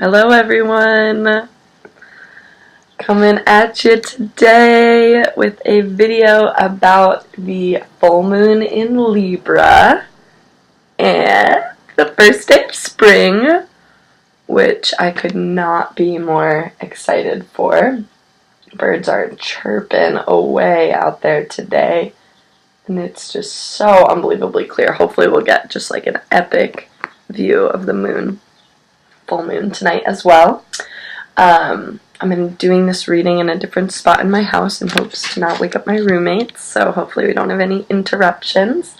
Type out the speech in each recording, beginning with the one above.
Hello everyone, coming at you today with a video about the full moon in Libra and the first day of spring, which I could not be more excited for. Birds are chirping away out there today and it's just so unbelievably clear. Hopefully we'll get just like an epic view of the moon. Full moon tonight as well. I'm doing this reading in a different spot in my house in hopes to not wake up my roommates, so hopefully we don't have any interruptions.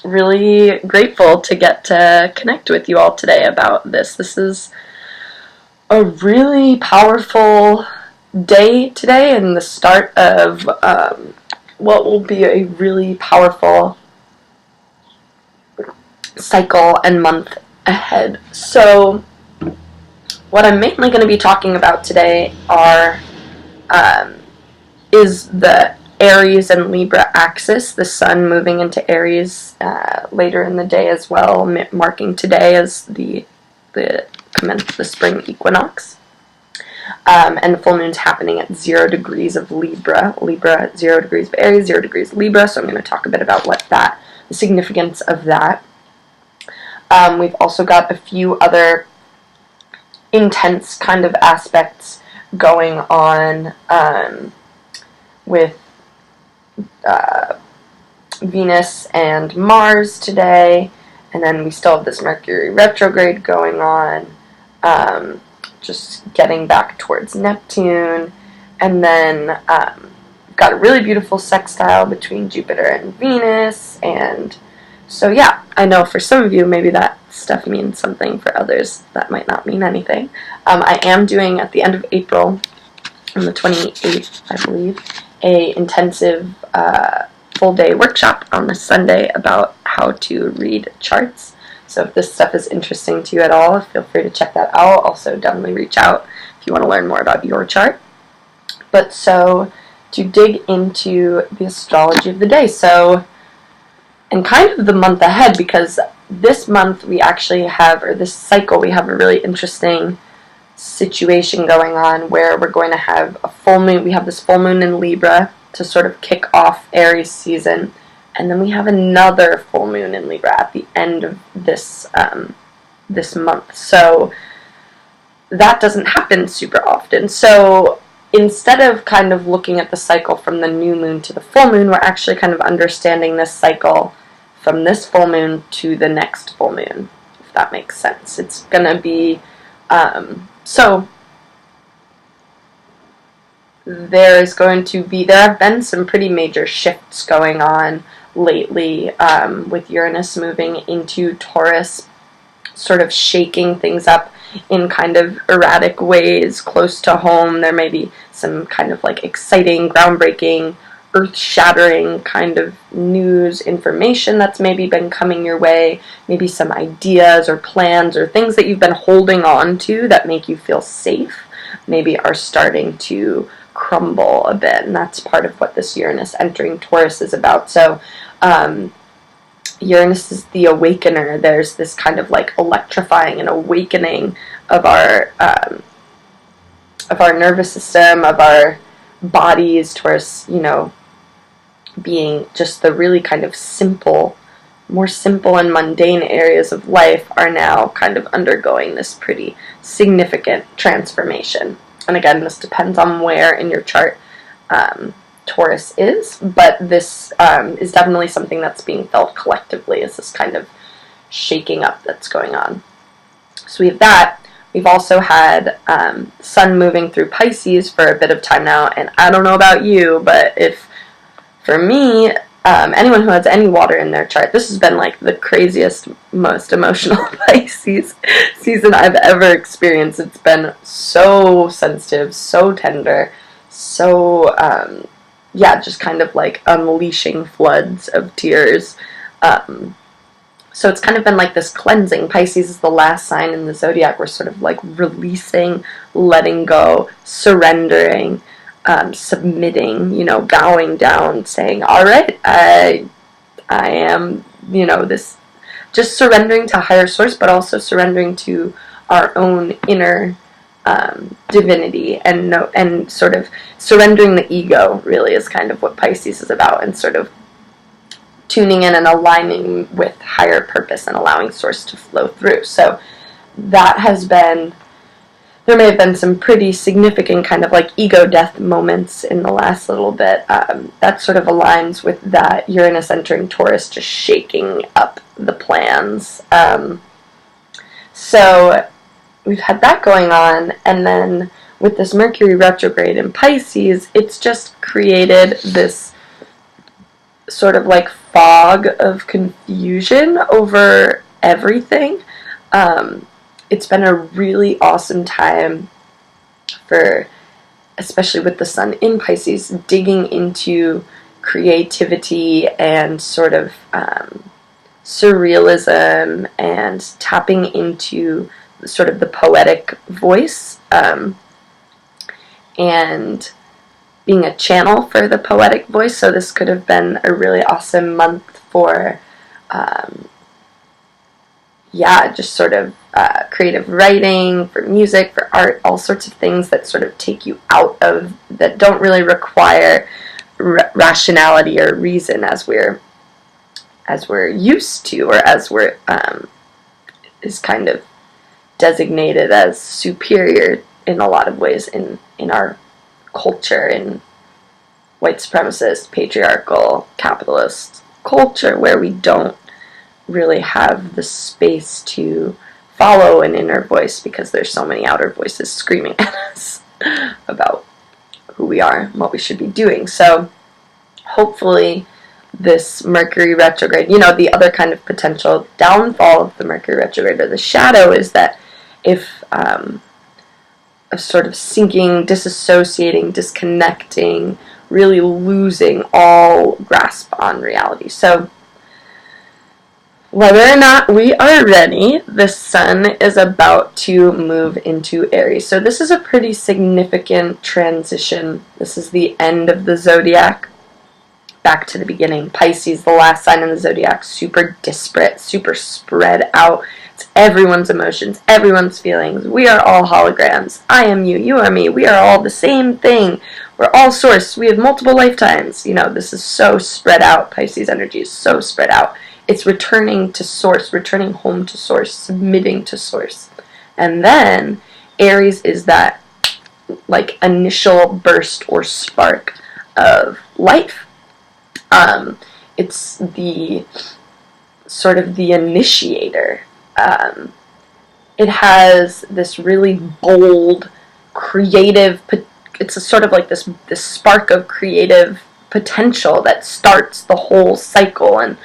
Really grateful to get to connect with you all today about this. This is a really powerful day today and the start of what will be a really powerful cycle and month ahead. So what I'm mainly going to be talking about today is the Aries and Libra axis, the sun moving into Aries later in the day as well, marking today as the spring equinox. And the full moon's happening at 0 degrees of Libra, 0 degrees of Aries, 0 degrees Libra, so I'm going to talk a bit about the significance of that. We've also got a few other intense kind of aspects going on with Venus and Mars today, and then we still have this Mercury retrograde going on, just getting back towards Neptune, and then we've got a really beautiful sextile between Jupiter and Venus, and so yeah, I know for some of you maybe that stuff means something, for others that might not mean anything. I am doing at the end of April, on the 28th I believe, a intensive full day workshop on a Sunday about how to read charts. So if this stuff is interesting to you at all, feel free to check that out. Also definitely reach out if you want to learn more about your chart. But so to dig into the astrology of the day, and kind of the month ahead, because this month we actually have, or this cycle, we have a really interesting situation going on where we're going to have a full moon. We have this full moon in Libra to sort of kick off Aries season, and then we have another full moon in Libra at the end of this month. So that doesn't happen super often. So instead of kind of looking at the cycle from the new moon to the full moon, we're actually kind of understanding this cycle from this full moon to the next full moon, if that makes sense. It's going to be, so there have been some pretty major shifts going on lately, with Uranus moving into Taurus, sort of shaking things up in kind of erratic ways close to home. There may be some kind of like exciting, groundbreaking, earth-shattering kind of news, information that's maybe been coming your way, maybe some ideas or plans or things that you've been holding on to that make you feel safe, maybe are starting to crumble a bit, and that's part of what this Uranus entering Taurus is about. So Uranus is the awakener. There's this kind of like electrifying and awakening of our nervous system, of our bodies towards, being just the really kind of more simple and mundane areas of life are now kind of undergoing this pretty significant transformation. And again, this depends on where in your chart Taurus is, but this is definitely something that's being felt collectively, is this kind of shaking up that's going on. So we have that. We've also had Sun moving through Pisces for a bit of time now, and I don't know about you, but for me, anyone who has any water in their chart, this has been like the craziest, most emotional Pisces season I've ever experienced. It's been so sensitive, so tender, so, just kind of like unleashing floods of tears. So it's kind of been like this cleansing. Pisces is the last sign in the zodiac. We're sort of like releasing, letting go, surrendering, submitting, bowing down, saying, all right, I am, this, just surrendering to higher source, but also surrendering to our own inner divinity, and sort of surrendering the ego really is kind of what Pisces is about, and sort of tuning in and aligning with higher purpose and allowing source to flow through. So that has been, there may have been some pretty significant kind of like ego death moments in the last little bit. That sort of aligns with that Uranus entering Taurus, just shaking up the plans. So we've had that going on, and then with this Mercury retrograde in Pisces, it's just created this sort of like fog of confusion over everything. It's been a really awesome time for, especially with the sun in Pisces, digging into creativity and sort of surrealism, and tapping into sort of the poetic voice, and being a channel for the poetic voice. So this could have been a really awesome month for just sort of creative writing, for music, for art, all sorts of things that sort of take you out of, that don't really require rationality or reason as we're used to, or as we're is kind of designated as superior in a lot of ways in our culture, in white supremacist, patriarchal, capitalist culture, where we don't really have the space to follow an inner voice because there's so many outer voices screaming at us about who we are and what we should be doing. So hopefully this Mercury retrograde, the other kind of potential downfall of the Mercury retrograde, or the shadow, is that if of sort of sinking, disassociating, disconnecting, really losing all grasp on reality. So whether or not we are ready, the sun is about to move into Aries. So this is a pretty significant transition. This is the end of the zodiac, back to the beginning. Pisces, the last sign in the zodiac, super disparate, super spread out. It's everyone's emotions, everyone's feelings. We are all holograms. I am you, you are me. We are all the same thing. We're all source. We have multiple lifetimes. This is so spread out. Pisces energy is so spread out. It's returning to source, returning home to source, submitting to source. And then Aries is that like initial burst or spark of life. It's the sort of the initiator. It has this really bold, creative, it's a sort of like this spark of creative potential that starts the whole cycle. And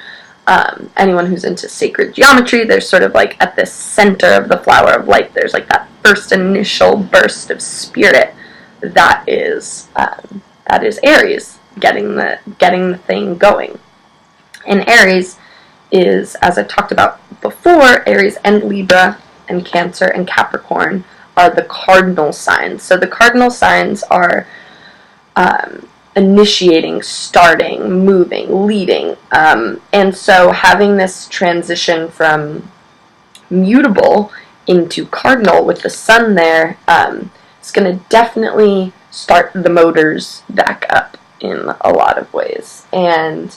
anyone who's into sacred geometry, there's sort of like at the center of the flower of life, there's like that first initial burst of spirit that is Aries, getting the thing going. And Aries is, as I talked about before, Aries and Libra and Cancer and Capricorn are the cardinal signs. So the cardinal signs are initiating, starting, moving, leading. And so having this transition from mutable into cardinal with the sun there, it's going to definitely start the motors back up in a lot of ways. And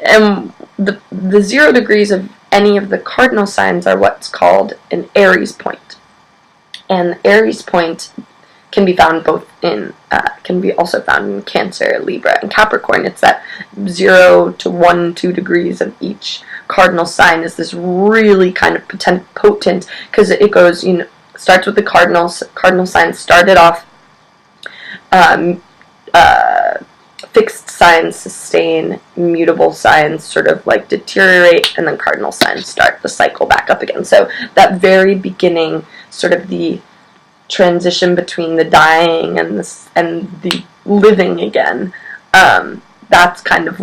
and the 0 degrees of any of the cardinal signs are what's called an Aries point. And Aries point can be found can be also found in Cancer, Libra, and Capricorn. It's that 0 to 1, 2 degrees of each cardinal sign is this really kind of potent, because it goes, starts with the cardinals. Cardinal signs started off fixed signs sustain, mutable signs sort of like deteriorate, and then cardinal signs start the cycle back up again. So that very beginning, sort of the transition between the dying and the living again, that's kind of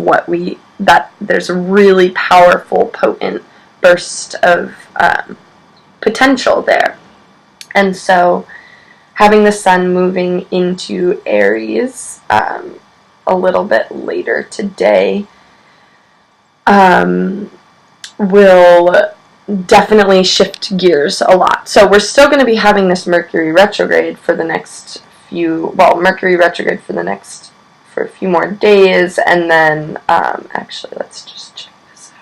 that there's a really powerful, potent burst of potential there. And so having the sun moving into Aries a little bit later today, will definitely shift gears a lot. So we're still going to be having this Mercury retrograde for the next Mercury retrograde for a few more days, and then, actually, let's just check this out.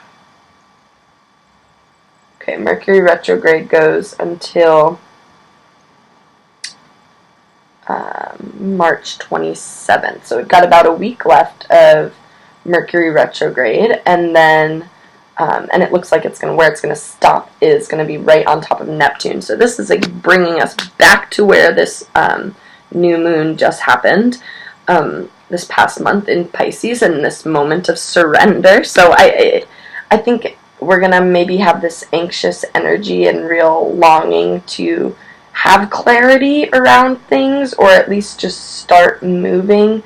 Okay, Mercury retrograde goes until March 27th, so we've got about a week left of Mercury retrograde, and then and it looks like where it's going to stop is going to be right on top of Neptune. So this is like bringing us back to where this new moon just happened this past month in Pisces, and this moment of surrender. So I think we're going to maybe have this anxious energy and real longing to have clarity around things, or at least just start moving.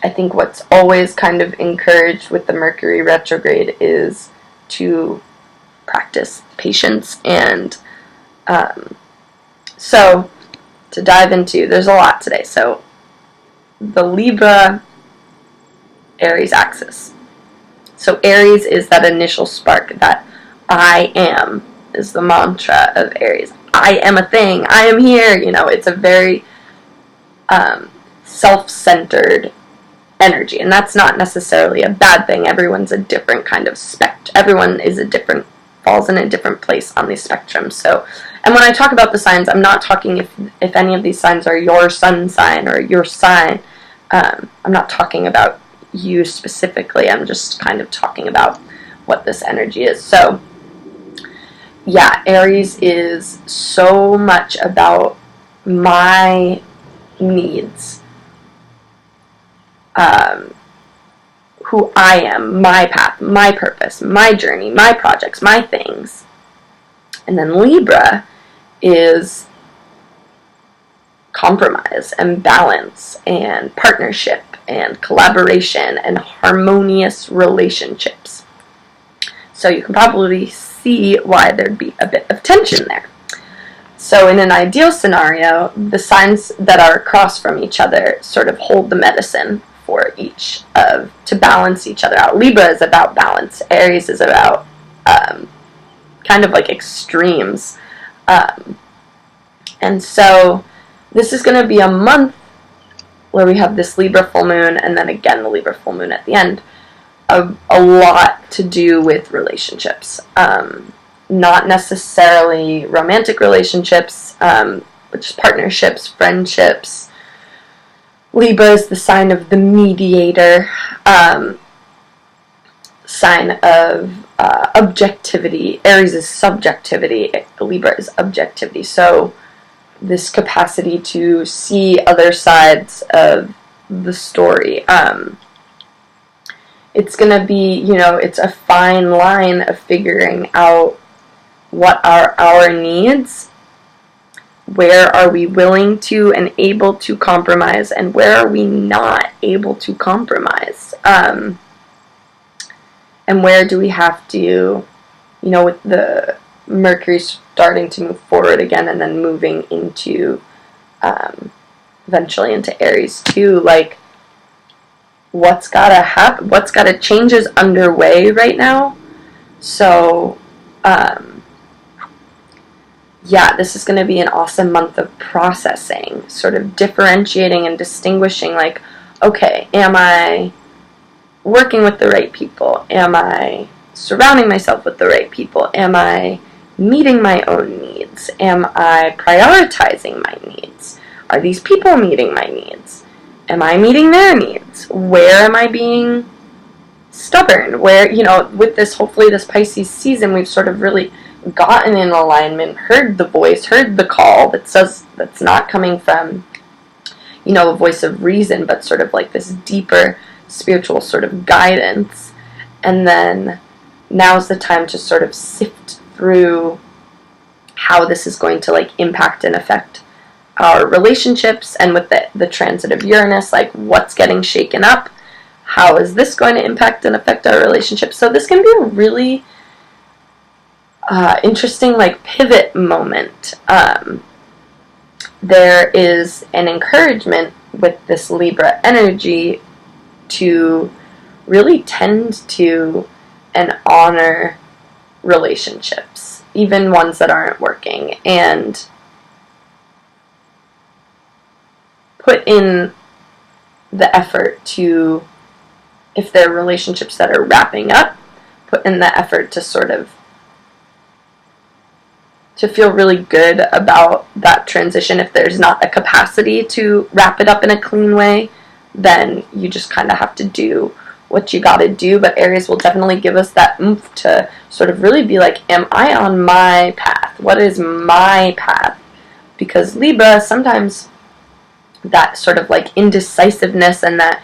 I think what's always kind of encouraged with the Mercury retrograde is to practice patience. And so to dive into, there's a lot today. So the Libra Aries axis. So Aries is that initial spark, that I am is the mantra of Aries. I am a thing. I am here. It's a very self-centered energy, and that's not necessarily a bad thing. Everyone's a different kind of everyone falls in a different place on the spectrum. So, and when I talk about the signs, I'm not talking if any of these signs are your sun sign or your sign. I'm not talking about you specifically. I'm just kind of talking about what this energy is. So yeah, Aries is so much about my needs, who I am, my path, my purpose, my journey, my projects, my things. And then Libra is compromise and balance and partnership and collaboration and harmonious relationships. So you can probably see why there'd be a bit of tension there. So in an ideal scenario, the signs that are across from each other sort of hold the medicine for to balance each other out. Libra is about balance. Aries is about kind of like extremes. And so this is going to be a month where we have this Libra full moon, and then again the Libra full moon at the end. A lot to do with relationships. Not necessarily romantic relationships, but just partnerships, friendships. Libra is the sign of the mediator, sign of objectivity. Aries is subjectivity. Libra is objectivity. So this capacity to see other sides of the story. It's going to be, it's a fine line of figuring out what are our needs, where are we willing to and able to compromise, and where are we not able to compromise, and where do we have to, with the Mercury starting to move forward again and then moving into, eventually into Aries too, like, what's gotta happen, what's gotta change is underway right now. So, yeah, this is going to be an awesome month of processing, sort of differentiating and distinguishing, like, okay, am I working with the right people? Am I surrounding myself with the right people? Am I meeting my own needs? Am I prioritizing my needs? Are these people meeting my needs? Am I meeting their needs? Where am I being stubborn? Where, with this, hopefully this Pisces season, we've sort of really gotten in alignment, heard the voice, heard the call that says, that's not coming from, a voice of reason, but sort of like this deeper spiritual sort of guidance. And then now's the time to sort of sift through how this is going to like impact and affect our relationships, and with the transit of Uranus, like what's getting shaken up, how is this going to impact and affect our relationships. So this can be a really interesting like pivot moment. There is an encouragement with this Libra energy to really tend to and honor relationships, even ones that aren't working, and put in the effort to, if there are relationships that are wrapping up, put in the effort to sort of to feel really good about that transition. If there's not a capacity to wrap it up in a clean way, then you just kind of have to do what you got to do. But Aries will definitely give us that oomph to sort of really be like, am I on my path? What is my path? Because Libra, sometimes that sort of like indecisiveness and that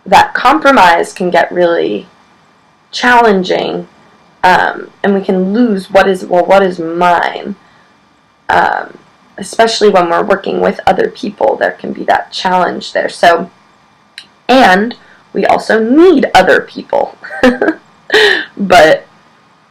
that compromise can get really challenging, and we can lose what is mine. Especially when we're working with other people, there can be that challenge there. So, and we also need other people. But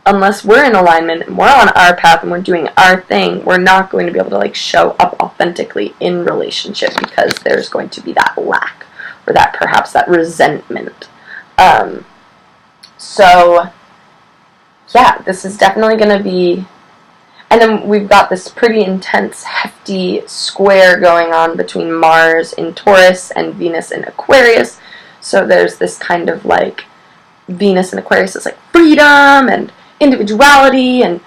unless we're in alignment and we're on our path and we're doing our thing, we're not going to be able to like show up authentically in relationship, because there's going to be that lack, or that perhaps that resentment. So yeah, this is definitely going to be, and then we've got this pretty intense, hefty square going on between Mars in Taurus and Venus in Aquarius. So there's this kind of like, Venus in Aquarius is like freedom and individuality, and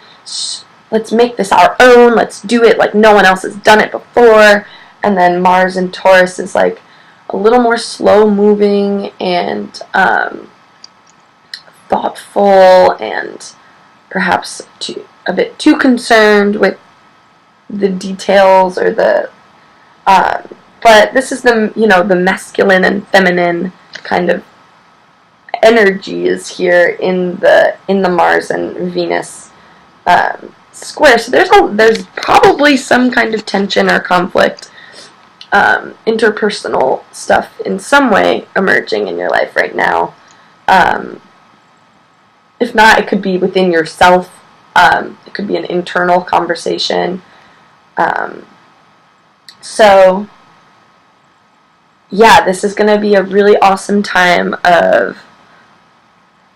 let's make this our own, let's do it like no one else has done it before. And then Mars in Taurus is like a little more slow moving and thoughtful, and perhaps a bit too concerned with the details, or the but this is the, you know, the masculine and feminine kind of energies here in the Mars and Venus square. So there's probably some kind of tension or conflict, interpersonal stuff in some way emerging in your life right now. If not, it could be within yourself. It could be an internal conversation. So, yeah, this is going to be a really awesome time of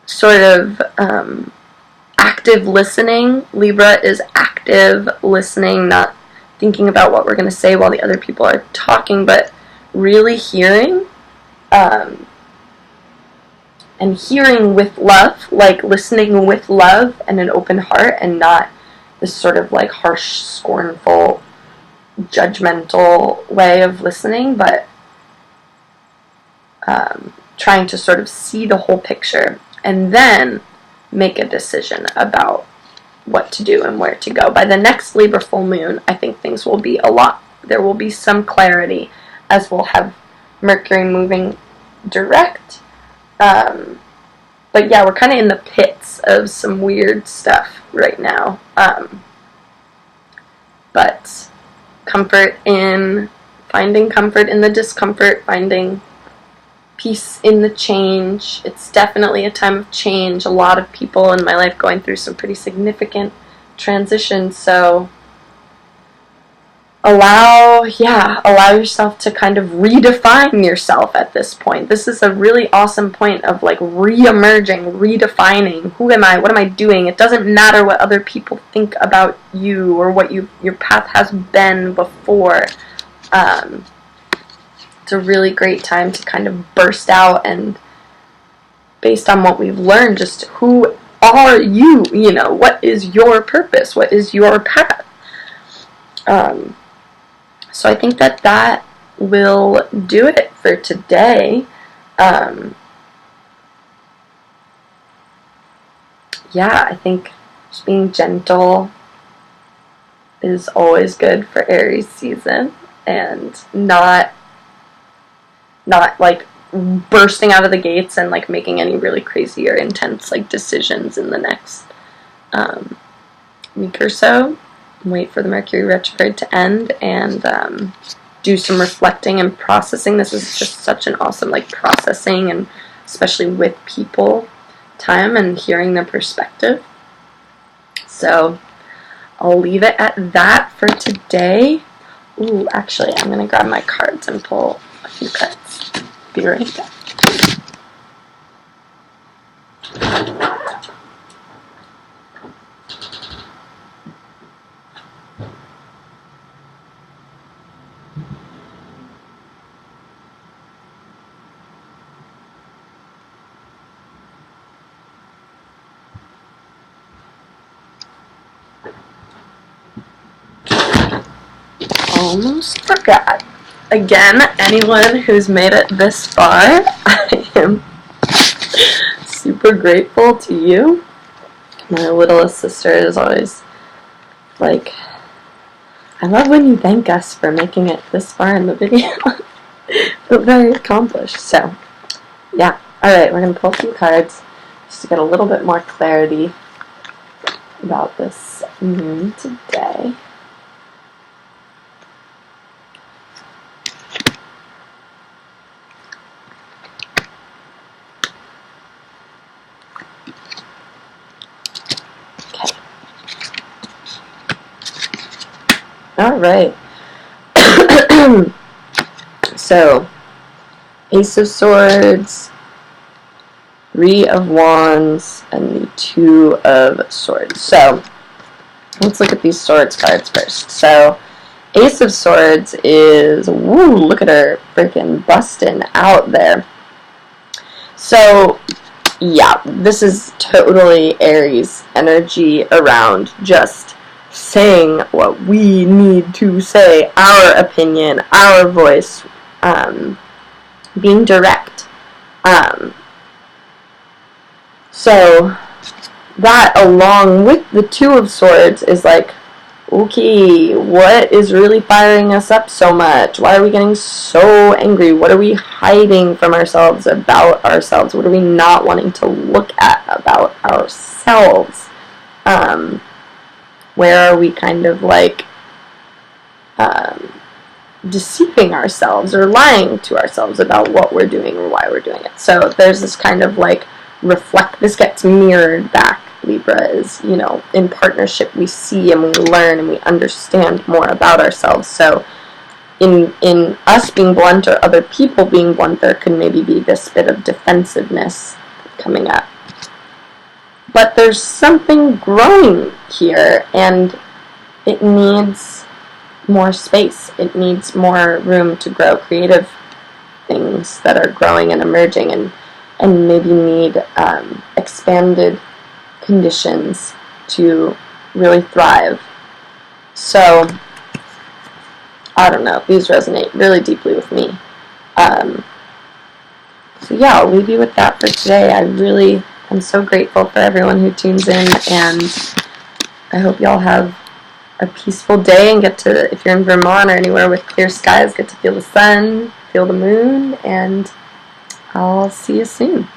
sort of active listening. Libra is active listening, not thinking about what we're going to say while the other people are talking, but really hearing. And hearing with love, like listening with love and an open heart, and not this sort of like harsh, scornful, judgmental way of listening, but trying to sort of see the whole picture and then make a decision about what to do and where to go. By the next Libra full moon, I think things will be there will be some clarity, as we'll have Mercury moving direct. But yeah, we're kind of in the pits of some weird stuff right now. But finding comfort in the discomfort, finding peace in the change. It's definitely a time of change. A lot of people in my life going through some pretty significant transitions, so allow yourself to kind of redefine yourself at this point. This is a really awesome point of like re-emerging, redefining. Who am I? What am I doing? It doesn't matter what other people think about you or what your path has been before. It's a really great time to kind of burst out, and based on what we've learned, just who are you? You know, what is your purpose? What is your path? So I think that will do it for today. Yeah, I think just being gentle is always good for Aries season, and not like bursting out of the gates and like making any really crazy or intense like decisions in the next week or so. Wait for the Mercury retrograde to end and do some reflecting and processing. This is just such an awesome like processing, and especially with people time and hearing their perspective. So I'll leave it at that for today. Ooh, actually, I'm going to grab my cards and pull a few cards. Be right back. almost forgot. Again, anyone who's made it this far, I am super grateful to you. My littlest sister is always like, I love when you thank us for making it this far in the video. Feel very accomplished. So, yeah. Alright, we're going to pull some cards just to get a little bit more clarity about this moon today. Alright. So, Ace of Swords, Three of Wands, and the Two of Swords. So, let's look at these Swords cards first. So, Ace of Swords is, woo, look at her freaking busting out there. So, yeah, this is totally Aries energy around just saying what we need to say, our opinion, our voice, being direct. So that, along with the Two of Swords, is like, okay, what is really firing us up so much? Why are we getting so angry? What are we hiding from ourselves about ourselves? What are we not wanting to look at about ourselves? Where are we kind of like deceiving ourselves or lying to ourselves about what we're doing or why we're doing it? So there's this kind of like this gets mirrored back. Libra is, you know, in partnership we see and we learn and we understand more about ourselves. So in us being blunt or other people being blunt, there could maybe be this bit of defensiveness coming up. But there's something growing here, and it needs more space. It needs more room to grow. Creative things that are growing and emerging and maybe need expanded conditions to really thrive. So, I don't know, these resonate really deeply with me. So yeah, I'll leave you with that for today. I really am so grateful for everyone who tunes in, and I hope y'all have a peaceful day and get to, if you're in Vermont or anywhere with clear skies, get to feel the sun, feel the moon, and I'll see you soon.